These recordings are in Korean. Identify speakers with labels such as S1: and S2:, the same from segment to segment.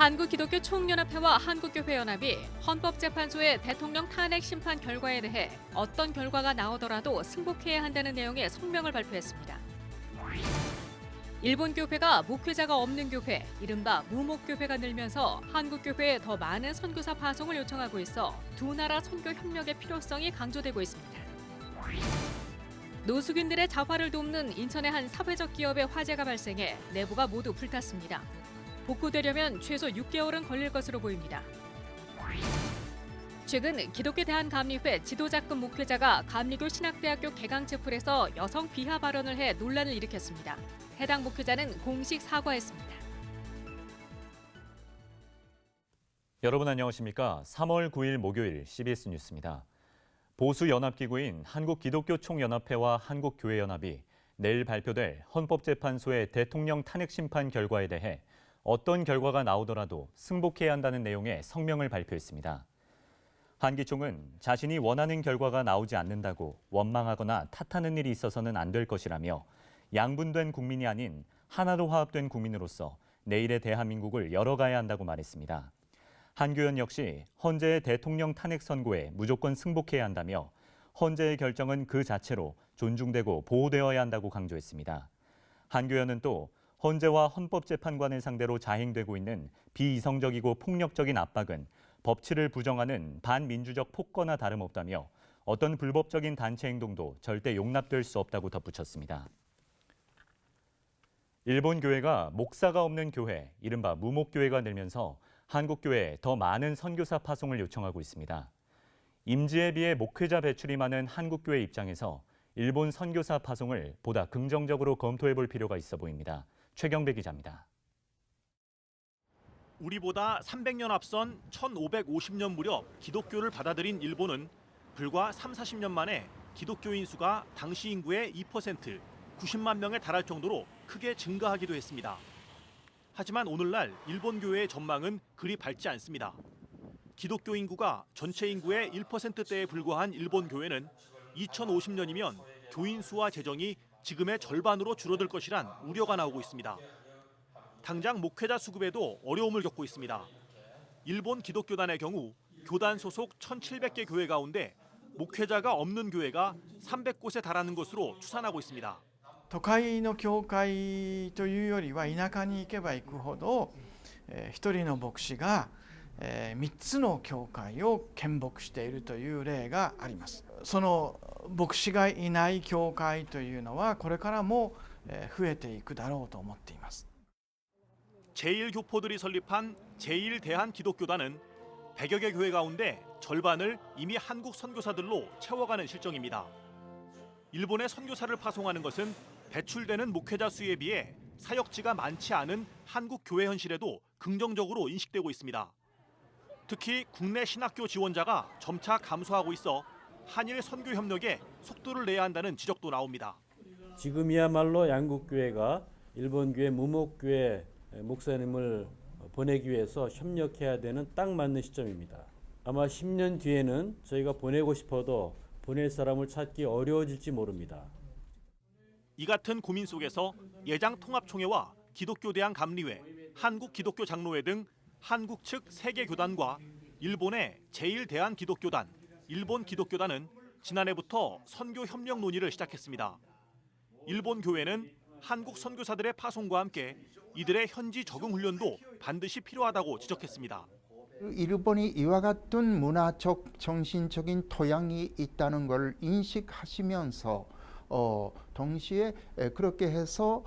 S1: 한국기독교 총연합회와 한국교회연합이 헌법재판소의 대통령 탄핵 심판 결과에 대해 어떤 결과가 나오더라도 승복해야 한다는 내용의 성명을 발표했습니다. 일본 교회가 목회자가 없는 교회, 이른바 무목교회가 늘면서 한국교회에 더 많은 선교사 파송을 요청하고 있어 두 나라 선교 협력의 필요성이 강조되고 있습니다. 노숙인들의 자활을 돕는 인천의 한 사회적 기업의 화재가 발생해 내부가 모두 불탔습니다. 복구되려면 최소 6개월은 걸릴 것으로 보입니다. 최근 기독교 대한감리회 지도자급 목회자가 감리교 신학대학교 개강체풀에서 여성 비하 발언을 해 논란을 일으켰습니다. 해당 목회자는 공식 사과했습니다.
S2: 여러분 안녕하십니까? 3월 9일 목요일 CBS 뉴스입니다. 보수 연합기구인 한국기독교총연합회와 한국교회연합이 내일 발표될 헌법재판소의 대통령 탄핵 심판 결과에 대해 어떤 결과가 나오더라도 승복해야 한다는 내용의 성명을 발표했습니다. 한기총은 자신이 원하는 결과가 나오지 않는다고 원망하거나 탓하는 일이 있어서는 안 될 것이라며 양분된 국민이 아닌 하나로 화합된 국민으로서 내일의 대한민국을 열어가야 한다고 말했습니다. 한교연 역시 헌재의 대통령 탄핵 선고에 무조건 승복해야 한다며 헌재의 결정은 그 자체로 존중되고 보호되어야 한다고 강조했습니다. 한교연은 또 헌재와 헌법재판관을 상대로 자행되고 있는 비이성적이고 폭력적인 압박은 법치를 부정하는 반민주적 폭거나 다름없다며 어떤 불법적인 단체 행동도 절대 용납될 수 없다고 덧붙였습니다. 일본 교회가 목사가 없는 교회, 이른바 무목교회가 늘면서 한국교회에 더 많은 선교사 파송을 요청하고 있습니다. 임지에 비해 목회자 배출이 많은 한국교회 입장에서 일본 선교사 파송을 보다 긍정적으로 검토해 볼 필요가 있어 보입니다. 최경배 기자입니다.
S3: 우리보다 300년 앞선 1550년 무렵 기독교를 받아들인 일본은 불과 30-40년 만에 기독교인 수가 당시 인구의 2%, 90만 명에 달할 정도로 크게 증가하기도 했습니다. 하지만 오늘날 일본 교회의 전망은 그리 밝지 않습니다. 기독교 인구가 전체 인구의 1%대에 불과한 일본 교회는 2050년이면 교인 수와 재정이 지금의 절반으로 줄어들 것이란 우려가 나오고 있습니다. 당장 목회자 수급에도 어려움을 겪고 있습니다. 일본 기독교단의 경우 교단 소속 1,700개 교회 가운데 목회자가 없는 교회가 300곳에 달하는 것으로 추산하고 있습니다.
S4: 都会の教会というよりは田舎に行けば行くほど一人の牧師が3つの教会を献牧しているという例があります。その牧師がいない教会というのはこれからも増えていくだろうと思っています。
S3: 제1교포들이 설립한 제1대한기독교단은 100여 개 교회 가운데 절반을 이미 한국 선교사들로 채워가는 실정입니다. 일본에 선교사를 파송하는 것은 배출되는 목회자 수에 비해 사역지가 많지 않은 한국 교회 현실에도 긍정적으로 인식되고 있습니다. 특히 국내 신학교 지원자가 점차 감소하고 있어 한일 선교 협력에 속도를 내야 한다는 지적도 나옵니다.
S5: 지금이야말로 양국교회가 일본교회 무목교회 목사님을 보내기 위해서 협력해야 되는 딱 맞는 시점입니다. 아마 10년 뒤에는 저희가 보내고 싶어도 보낼 사람을 찾기 어려워질지 모릅니다.
S3: 이 같은 고민 속에서 예장통합총회와 기독교대한감리회, 한국기독교장로회 등 한국 측 3개 교단과 일본의 제1대한기독교단, 일본 기독교단은 지난해부터 선교 협력 논의를 시작했습니다. 일본 교회는 한국 선교사들의 파송과 함께 이들의 현지 적응 훈련도 반드시 필요하다고 지적했습니다.
S6: 일본이 이와 같은 문화적, 정신적인 토양이 있다는 걸 인식하시면서 동시에 그렇게 해서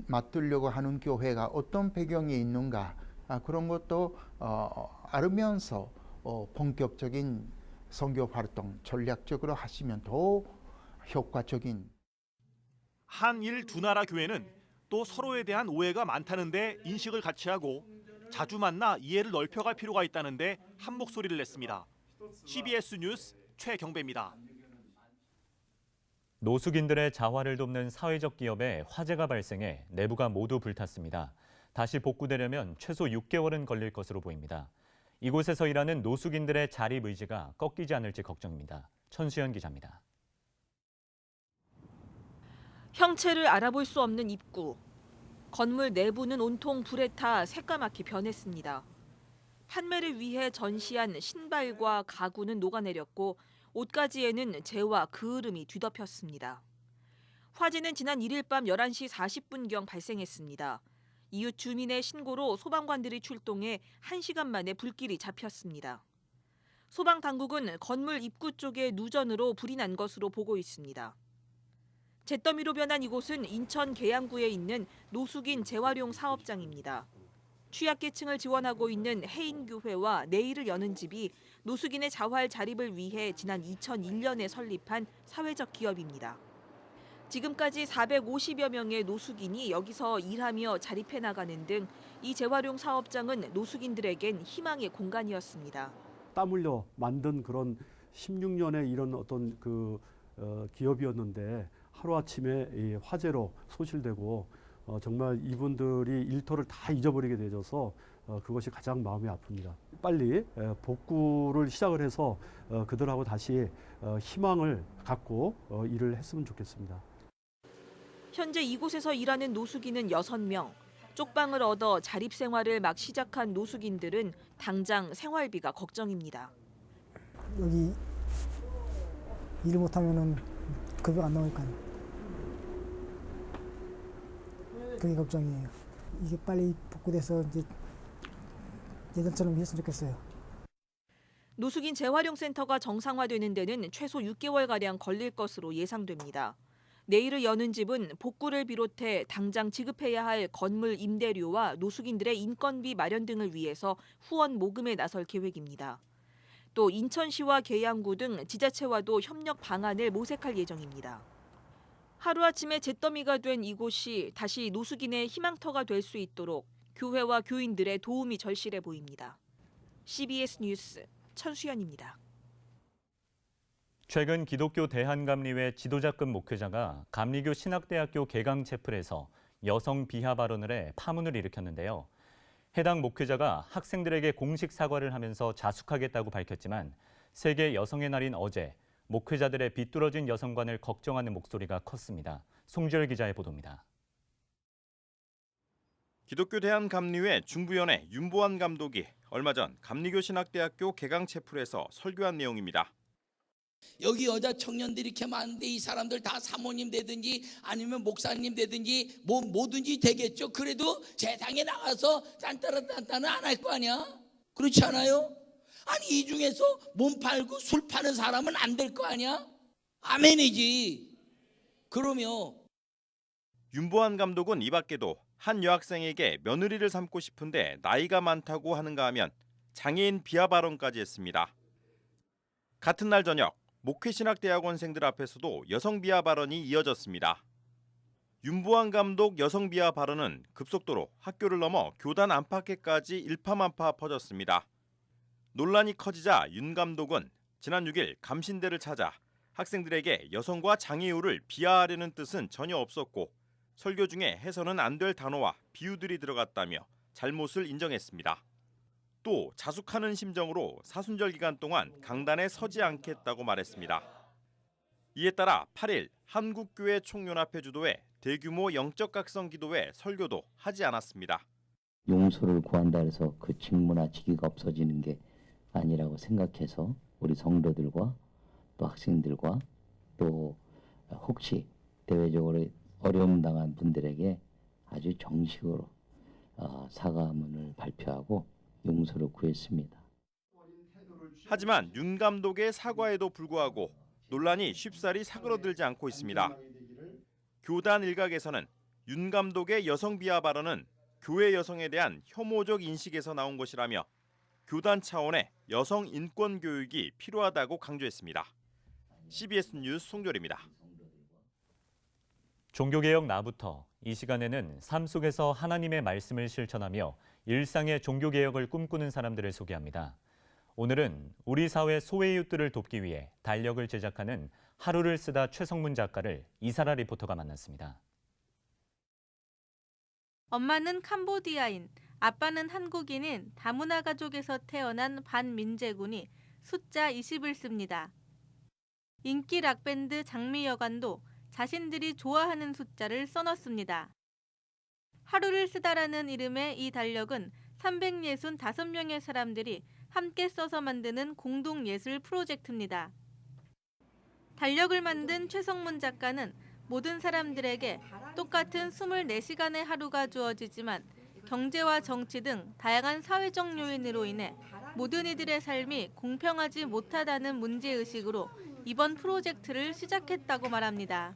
S6: 맞들려고 하는 교회가 어떤 배경이 있는가 그런 것도 알으면서 본격적인 선교 활동 전략적으로 하시면 더 효과적인.
S3: 한일 두 나라 교회는 또 서로에 대한 오해가 많다는데 인식을 같이 하고 자주 만나 이해를 넓혀갈 필요가 있다는데 한 목소리를 냈습니다. CBS 뉴스 최경배입니다.
S2: 노숙인들의 자활을 돕는 사회적 기업에 화재가 발생해 내부가 모두 불탔습니다. 다시 복구되려면 최소 6개월은 걸릴 것으로 보입니다. 이곳에서 일하는 노숙인들의 자립 의지가 꺾이지 않을지 걱정입니다. 천수연 기자입니다.
S1: 형체를 알아볼 수 없는 입구.
S7: 건물 내부는 온통 불에 타 새까맣게 변했습니다. 판매를 위해 전시한 신발과 가구는 녹아내렸고 옷가지에는 재와 그을음이 뒤덮였습니다. 화재는 지난 1일 밤 11시 40분경 발생했습니다. 이웃 주민의 신고로 소방관들이 출동해 1시간 만에 불길이 잡혔습니다. 소방당국은 건물 입구 쪽에 누전으로 불이 난 것으로 보고 있습니다. 잿더미로 변한 이곳은 인천 계양구에 있는 노숙인 재활용 사업장입니다. 취약계층을 지원하고 있는 해인교회와 내일을 여는 집이 노숙인의 자활 자립을 위해 지난 2001년에 설립한 사회적 기업입니다. 지금까지 450여 명의 노숙인이 여기서 일하며 자립해 나가는 등 이 재활용 사업장은 노숙인들에겐 희망의 공간이었습니다.
S8: 땀 흘려 만든 그런 16년의 이런 어떤 기업이었는데 하루아침에 이 화재로 소실되고 정말 이분들이 일터를 다 잊어버리게 되어서 그것이 가장 마음이 아픕니다. 빨리 복구를 시작을 해서 그들하고 다시 희망을 갖고 일을 했으면 좋겠습니다.
S7: 현재 이곳에서 일하는 노숙인은 6명. 쪽방을 얻어 자립생활을 막 시작한 노숙인들은 당장 생활비가 걱정입니다.
S9: 여기 일 못하면은 급여 안 나오니까요. 그게 걱정이에요. 이게 빨리 복구돼서 이제 예전처럼 했으면 좋겠어요.
S7: 노숙인 재활용센터가 정상화되는 데는 최소 6개월가량 걸릴 것으로 예상됩니다. 내일을 여는 집은 복구를 비롯해 당장 지급해야 할 건물 임대료와 노숙인들의 인건비 마련 등을 위해서 후원 모금에 나설 계획입니다. 또 인천시와 계양구 등 지자체와도 협력 방안을 모색할 예정입니다. 하루아침에 잿더미가 된 이곳이 다시 노숙인의 희망터가 될 수 있도록 교회와 교인들의 도움이 절실해 보입니다. CBS 뉴스 천수연입니다.
S2: 최근 기독교 대한감리회 지도자급 목회자가 감리교 신학대학교 개강체플에서 여성 비하 발언을 해 파문을 일으켰는데요. 해당 목회자가 학생들에게 공식 사과를 하면서 자숙하겠다고 밝혔지만 세계 여성의 날인 어제 목회자들의 비뚤어진 여성관을 걱정하는 목소리가 컸습니다. 송지열 기자의 보도입니다.
S10: 기독교 대한감리회 중부연회 윤보한 감독이 얼마 전 감리교 신학대학교 개강체플에서 설교한 내용입니다.
S11: 여기 여자 청년들이 이렇게 많은데 이 사람들 다 사모님 되든지 아니면 목사님 되든지 뭐든지 되겠죠. 그래도 세상에 나가서 딴따라딴따는 안 할 거 아니야. 그렇지 않아요? 아니 이 중에서 몸 팔고 술 파는 사람은 안 될 거 아니야. 아멘이지. 그러면
S10: 윤보한 감독은 이 밖에도 한 여학생에게 며느리를 삼고 싶은데 나이가 많다고 하는가 하면 장애인 비하 발언까지 했습니다. 같은 날 저녁 목회신학대학원생들 앞에서도 여성 비하 발언이 이어졌습니다. 윤보한 감독 여성 비하 발언은 급속도로 학교를 넘어 교단 안팎에까지 일파만파 퍼졌습니다. 논란이 커지자 윤 감독은 지난 6일 감신대를 찾아 학생들에게 여성과 장애 이유를 비하하려는 뜻은 전혀 없었고 설교 중에 해서는 안 될 단어와 비유들이 들어갔다며 잘못을 인정했습니다. 또 자숙하는 심정으로 사순절 기간 동안 강단에 서지 않겠다고 말했습니다. 이에 따라 8일 한국교회 총연합회 주도의 대규모 영적 각성 기도회 설교도 하지 않았습니다.
S12: 용서를 구한다 해서 그 직무나 직위가 없어지는 게 아니라고 생각해서 우리 성도들과 또 학생들과 또 혹시 대외적으로 어려움 당한 분들에게 아주 정식으로 사과문을 발표하고 용서를 구했습니다.
S10: 하지만 윤 감독의 사과에도 불구하고 논란이 쉽사리 사그러들지 않고 있습니다. 교단 일각에서는 윤 감독의 여성 비하 발언은 교회 여성에 대한 혐오적 인식에서 나온 것이라며 교단 차원의 여성 인권 교육이 필요하다고 강조했습니다. CBS 뉴스 송별입니다.
S2: 종교개혁 나부터 이 시간에는 삶 속에서 하나님의 말씀을 실천하며 일상의 종교개혁을 꿈꾸는 사람들을 소개합니다. 오늘은 우리 사회 소외이웃들을 돕기 위해 달력을 제작하는 하루를 쓰다 최성문 작가를 이사라 리포터가 만났습니다.
S13: 엄마는 캄보디아인, 아빠는 한국인인 다문화 가족에서 태어난 반민재군이 숫자 20을 씁니다. 인기 락밴드 장미여관도 자신들이 좋아하는 숫자를 써넣습니다. 하루를 쓰다라는 이름의 이 달력은 365명의 사람들이 함께 써서 만드는 공동예술 프로젝트입니다. 달력을 만든 최성문 작가는 모든 사람들에게 똑같은 24시간의 하루가 주어지지만 경제와 정치 등 다양한 사회적 요인으로 인해 모든 이들의 삶이 공평하지 못하다는 문제의식으로 이번 프로젝트를 시작했다고 말합니다.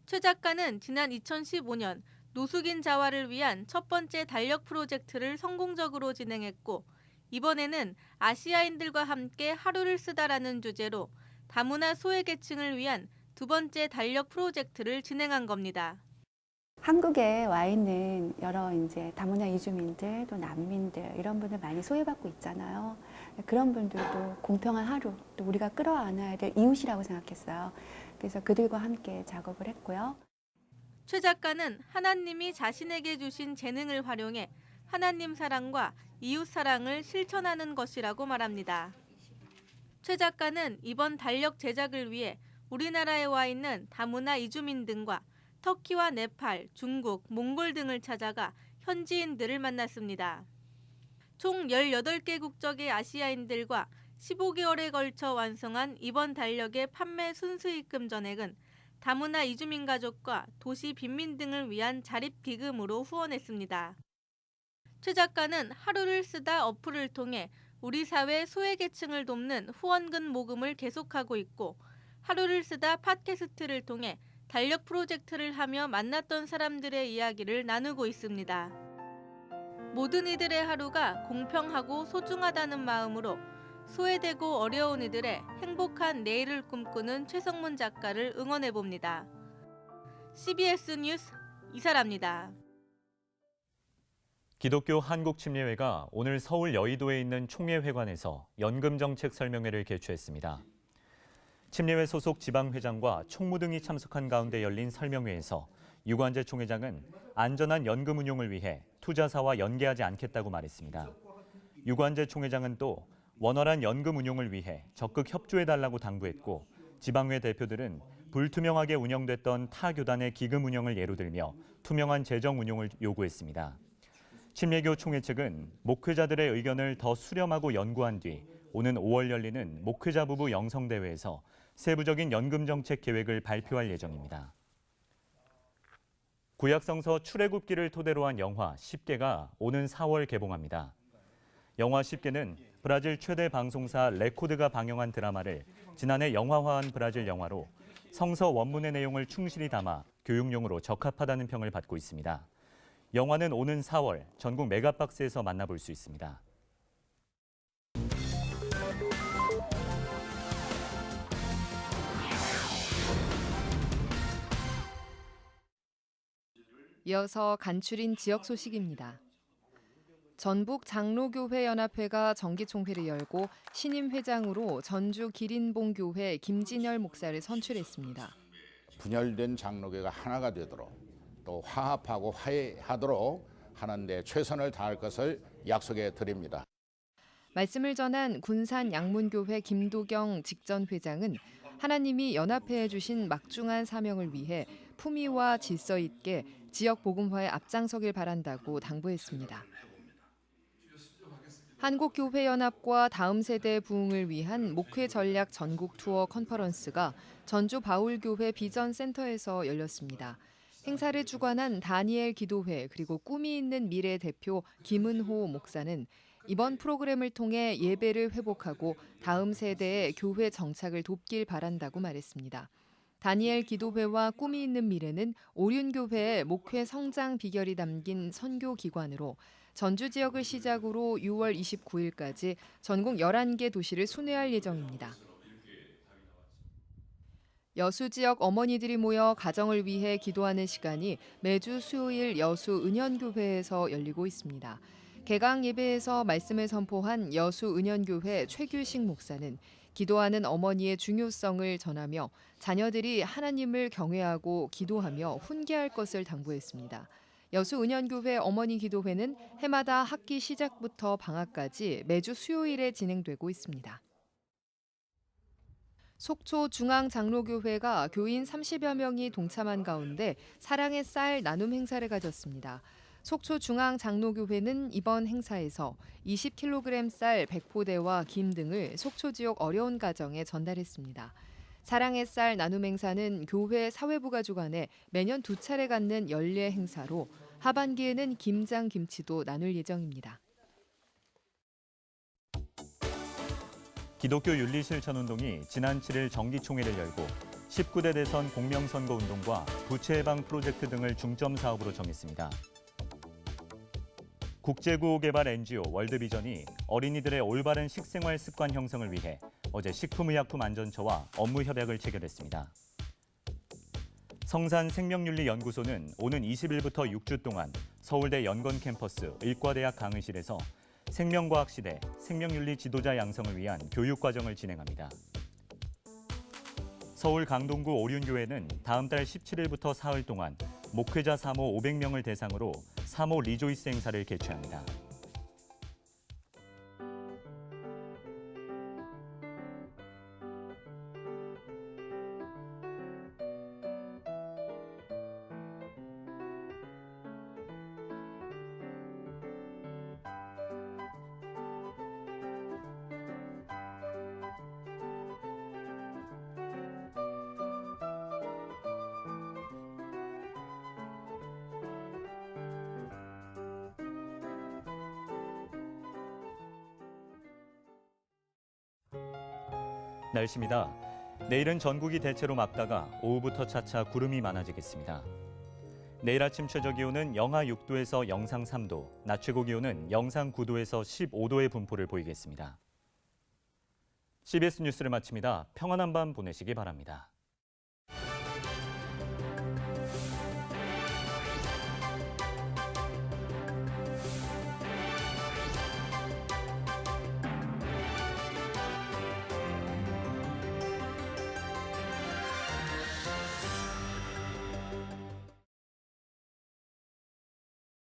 S13: 최 작가는 지난 2015년 노숙인 자활을 위한 첫 번째 달력 프로젝트를 성공적으로 진행했고 이번에는 아시아인들과 함께 하루를 쓰다라는 주제로 다문화 소외계층을 위한 두 번째 달력 프로젝트를 진행한 겁니다.
S14: 한국에 와 있는 여러 이제 다문화 이주민들 또 난민들 이런 분들 많이 소외받고 있잖아요. 그런 분들도 공평한 하루 또 우리가 끌어안아야 될 이웃이라고 생각했어요. 그래서 그들과 함께 작업을 했고요.
S13: 최 작가는 하나님이 자신에게 주신 재능을 활용해 하나님 사랑과 이웃 사랑을 실천하는 것이라고 말합니다. 최 작가는 이번 달력 제작을 위해 우리나라에 와 있는 다문화 이주민 등과 터키와 네팔, 중국, 몽골 등을 찾아가 현지인들을 만났습니다. 총 18개 국적의 아시아인들과 15개월에 걸쳐 완성한 이번 달력의 판매 순수입금 전액은 다문화 이주민 가족과 도시 빈민 등을 위한 자립 기금으로 후원했습니다. 최 작가는 하루를 쓰다 어플을 통해 우리 사회 소외계층을 돕는 후원금 모금을 계속하고 있고 하루를 쓰다 팟캐스트를 통해 달력 프로젝트를 하며 만났던 사람들의 이야기를 나누고 있습니다. 모든 이들의 하루가 공평하고 소중하다는 마음으로 소외되고 어려운 이들의 행복한 내일을 꿈꾸는 최성문 작가를 응원해봅니다. CBS 뉴스 이사라입니다.
S2: 기독교 한국침례회가 오늘 서울 여의도에 있는 총회회관에서 연금정책 설명회를 개최했습니다. 침례회 소속 지방회장과 총무 등이 참석한 가운데 열린 설명회에서 유관재 총회장은 안전한 연금 운용을 위해 투자사와 연계하지 않겠다고 말했습니다. 유관재 총회장은 또 원활한 연금 운용을 위해 적극 협조해달라고 당부했고 지방회 대표들은 불투명하게 운영됐던 타 교단의 기금 운영을 예로 들며 투명한 재정 운용을 요구했습니다. 침례교 총회 측은 목회자들의 의견을 더 수렴하고 연구한 뒤 오는 5월 열리는 목회자 부부 영성대회에서 세부적인 연금 정책 계획을 발표할 예정입니다. 구약성서 출애굽기를 토대로 한 영화 10개가 오는 4월 개봉합니다. 영화 10개는 브라질 최대 방송사 레코드가 방영한 드라마를 지난해 영화화한 브라질 영화로 성서 원문의 내용을 충실히 담아 교육용으로 적합하다는 평을 받고 있습니다. 영화는 오는 4월 전국 메가박스에서 만나볼 수 있습니다.
S15: 이어서 간추린 지역 소식입니다. 전북 장로교회 연합회가 정기총회를 열고 신임 회장으로 전주 기린봉교회 김진열 목사를 선출했습니다.
S16: 분열된 장로교가 하나가 되도록 또 화합하고 화해하도록 하는 데 최선을 다할 것을 약속해 드립니다.
S15: 말씀을 전한 군산 양문교회 김도경 직전회장은 하나님이 연합회에 주신 막중한 사명을 위해 품위와 질서 있게 지역 복음화에 앞장서길 바란다고 당부했습니다. 한국교회연합과 다음 세대 부흥을 위한 목회 전략 전국 투어 컨퍼런스가 전주 바울교회 비전센터에서 열렸습니다. 행사를 주관한 다니엘 기도회 그리고 꿈이 있는 미래 대표 김은호 목사는 이번 프로그램을 통해 예배를 회복하고 다음 세대의 교회 정착을 돕길 바란다고 말했습니다. 다니엘 기도회와 꿈이 있는 미래는 오륜교회의 목회 성장 비결이 담긴 선교 기관으로 전주 지역을 시작으로 6월 29일까지 전국 11개 도시를 순회할 예정입니다. 여수 지역 어머니들이 모여 가정을 위해 기도하는 시간이 매주 수요일 여수 은현교회에서 열리고 있습니다. 개강 예배에서 말씀을 선포한 여수 은현교회 최규식 목사는 기도하는 어머니의 중요성을 전하며 자녀들이 하나님을 경외하고 기도하며 훈계할 것을 당부했습니다. 여수 은현교회 어머니 기도회는 해마다 학기 시작부터 방학까지 매주 수요일에 진행되고 있습니다. 속초 중앙장로교회가 교인 30여 명이 동참한 가운데 사랑의 쌀 나눔 행사를 가졌습니다. 속초 중앙장로교회는 이번 행사에서 20kg 쌀 100포대와 김 등을 속초 지역 어려운 가정에 전달했습니다. 사랑의 쌀 나눔 행사는 교회 사회부가 주관해 매년 2차례 갖는 연례 행사로 하반기에는 김장 김치도 나눌 예정입니다.
S2: 기독교 윤리실천운동이 지난 7일 정기총회를 열고 19대 대선 공명선거운동과 부채 예방 프로젝트 등을 중점 사업으로 정했습니다. 국제구호개발 NGO 월드비전이 어린이들의 올바른 식생활 습관 형성을 위해 어제 식품의약품안전처와 업무 협약을 체결했습니다. 성산생명윤리연구소는 오는 20일부터 6주 동안 서울대 연건 캠퍼스 의과대학 강의실에서 생명과학 시대 생명윤리 지도자 양성을 위한 교육과정을 진행합니다. 서울 강동구 오륜교회는 다음 달 17일부터 사흘 동안 목회자 사모 500명을 대상으로 사모 리조이스 행사를 개최합니다. 날씨입니다. 내일은 전국이 대체로 맑다가 오후부터 차차 구름이 많아지겠습니다. 내일 아침 최저기온은 영하 6도에서 영상 3도, 낮 최고기온은 영상 9도에서 15도의 분포를 보이겠습니다. CBS 뉴스를 마칩니다. 평안한 밤 보내시기 바랍니다.